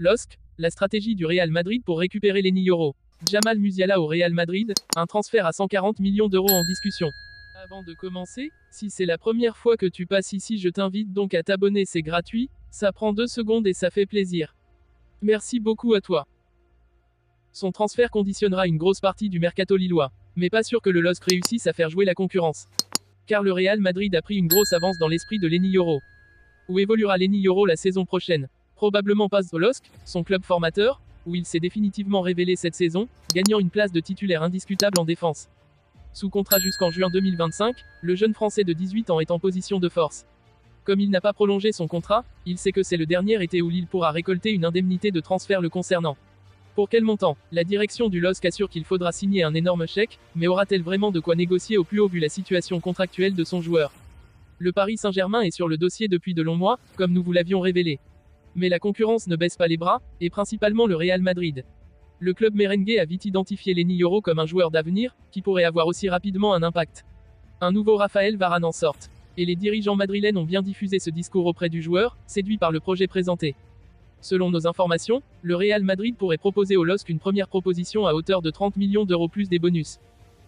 LOSC, la stratégie du Real Madrid pour récupérer Lenny Yoro. Jamal Musiala au Real Madrid, un transfert à 140 millions d'euros en discussion. Avant de commencer, si c'est la première fois que tu passes ici, je t'invite donc à t'abonner, c'est gratuit, ça prend 2 secondes et ça fait plaisir. Merci beaucoup à toi. Son transfert conditionnera une grosse partie du mercato lillois, mais pas sûr que le LOSC réussisse à faire jouer la concurrence. Car le Real Madrid a pris une grosse avance dans l'esprit de Lenny Yoro. Où évoluera Lenny Yoro la saison prochaine? Probablement pas au LOSC, son club formateur, où il s'est définitivement révélé cette saison, gagnant une place de titulaire indiscutable en défense. Sous contrat jusqu'en juin 2025, le jeune Français de 18 ans est en position de force. Comme il n'a pas prolongé son contrat, il sait que c'est le dernier été où Lille pourra récolter une indemnité de transfert le concernant. Pour quel montant? La direction du LOSC assure qu'il faudra signer un énorme chèque, mais aura-t-elle vraiment de quoi négocier au plus haut vu la situation contractuelle de son joueur? Le Paris Saint-Germain est sur le dossier depuis de longs mois, comme nous vous l'avions révélé. Mais la concurrence ne baisse pas les bras, et principalement le Real Madrid. Le club merengue a vite identifié Lenny Yoro comme un joueur d'avenir, qui pourrait avoir aussi rapidement un impact. Un nouveau Raphaël Varane en sorte. Et les dirigeants madrilènes ont bien diffusé ce discours auprès du joueur, séduit par le projet présenté. Selon nos informations, le Real Madrid pourrait proposer au LOSC une première proposition à hauteur de 30 millions d'euros plus des bonus.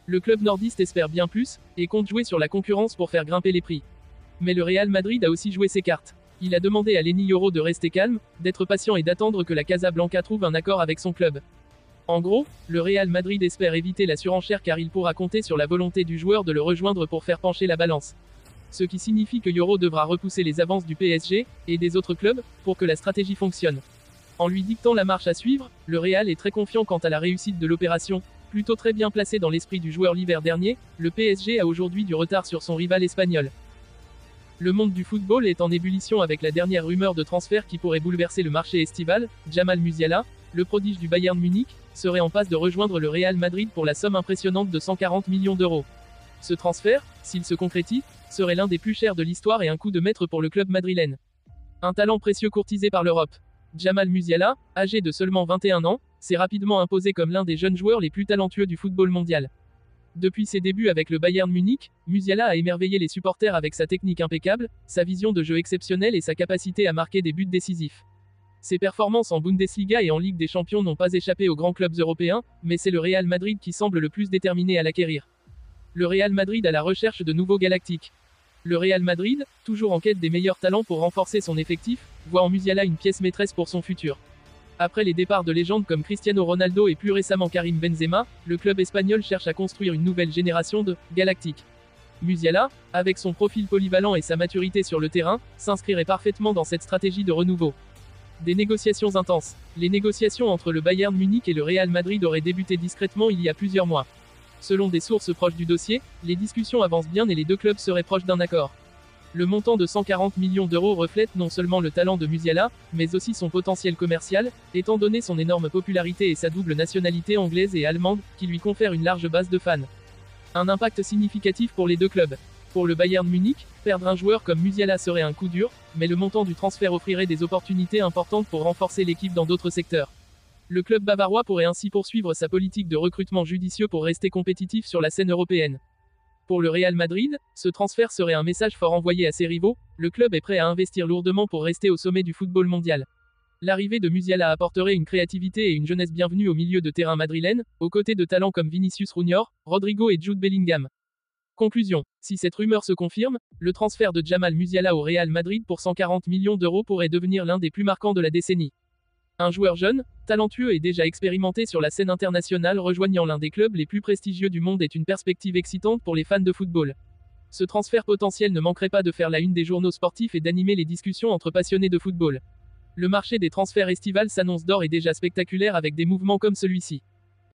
Le club nordiste espère bien plus, et compte jouer sur la concurrence pour faire grimper les prix. Mais le Real Madrid a aussi joué ses cartes. Il a demandé à Lenny Yoro de rester calme, d'être patient et d'attendre que la Casablanca trouve un accord avec son club. En gros, le Real Madrid espère éviter la surenchère car il pourra compter sur la volonté du joueur de le rejoindre pour faire pencher la balance. Ce qui signifie que Yoro devra repousser les avances du PSG, et des autres clubs, pour que la stratégie fonctionne. En lui dictant la marche à suivre, le Real est très confiant quant à la réussite de l'opération. Plutôt très bien placé dans l'esprit du joueur l'hiver dernier, le PSG a aujourd'hui du retard sur son rival espagnol. Le monde du football est en ébullition avec la dernière rumeur de transfert qui pourrait bouleverser le marché estival. Jamal Musiala, le prodige du Bayern Munich, serait en passe de rejoindre le Real Madrid pour la somme impressionnante de 140 millions d'euros. Ce transfert, s'il se concrétise, serait l'un des plus chers de l'histoire et un coup de maître pour le club madrilène. Un talent précieux courtisé par l'Europe. Jamal Musiala, âgé de seulement 21 ans, s'est rapidement imposé comme l'un des jeunes joueurs les plus talentueux du football mondial. Depuis ses débuts avec le Bayern Munich, Musiala a émerveillé les supporters avec sa technique impeccable, sa vision de jeu exceptionnelle et sa capacité à marquer des buts décisifs. Ses performances en Bundesliga et en Ligue des Champions n'ont pas échappé aux grands clubs européens, mais c'est le Real Madrid qui semble le plus déterminé à l'acquérir. Le Real Madrid à la recherche de nouveaux galactiques. Le Real Madrid, toujours en quête des meilleurs talents pour renforcer son effectif, voit en Musiala une pièce maîtresse pour son futur. Après les départs de légendes comme Cristiano Ronaldo et plus récemment Karim Benzema, le club espagnol cherche à construire une nouvelle génération de galactiques. Musiala, avec son profil polyvalent et sa maturité sur le terrain, s'inscrirait parfaitement dans cette stratégie de renouveau. Des négociations intenses. Les négociations entre le Bayern Munich et le Real Madrid auraient débuté discrètement il y a plusieurs mois. Selon des sources proches du dossier, les discussions avancent bien et les deux clubs seraient proches d'un accord. Le montant de 140 millions d'euros reflète non seulement le talent de Musiala, mais aussi son potentiel commercial, étant donné son énorme popularité et sa double nationalité anglaise et allemande, qui lui confère une large base de fans. Un impact significatif pour les deux clubs. Pour le Bayern Munich, perdre un joueur comme Musiala serait un coup dur, mais le montant du transfert offrirait des opportunités importantes pour renforcer l'équipe dans d'autres secteurs. Le club bavarois pourrait ainsi poursuivre sa politique de recrutement judicieux pour rester compétitif sur la scène européenne. Pour le Real Madrid, ce transfert serait un message fort envoyé à ses rivaux, le club est prêt à investir lourdement pour rester au sommet du football mondial. L'arrivée de Musiala apporterait une créativité et une jeunesse bienvenue au milieu de terrain madrilène, aux côtés de talents comme Vinicius Junior, Rodrigo et Jude Bellingham. Conclusion. Si cette rumeur se confirme, le transfert de Jamal Musiala au Real Madrid pour 140 millions d'euros pourrait devenir l'un des plus marquants de la décennie. Un joueur jeune, talentueux et déjà expérimenté sur la scène internationale rejoignant l'un des clubs les plus prestigieux du monde est une perspective excitante pour les fans de football. Ce transfert potentiel ne manquerait pas de faire la une des journaux sportifs et d'animer les discussions entre passionnés de football. Le marché des transferts estivales s'annonce d'ores et déjà spectaculaire avec des mouvements comme celui-ci.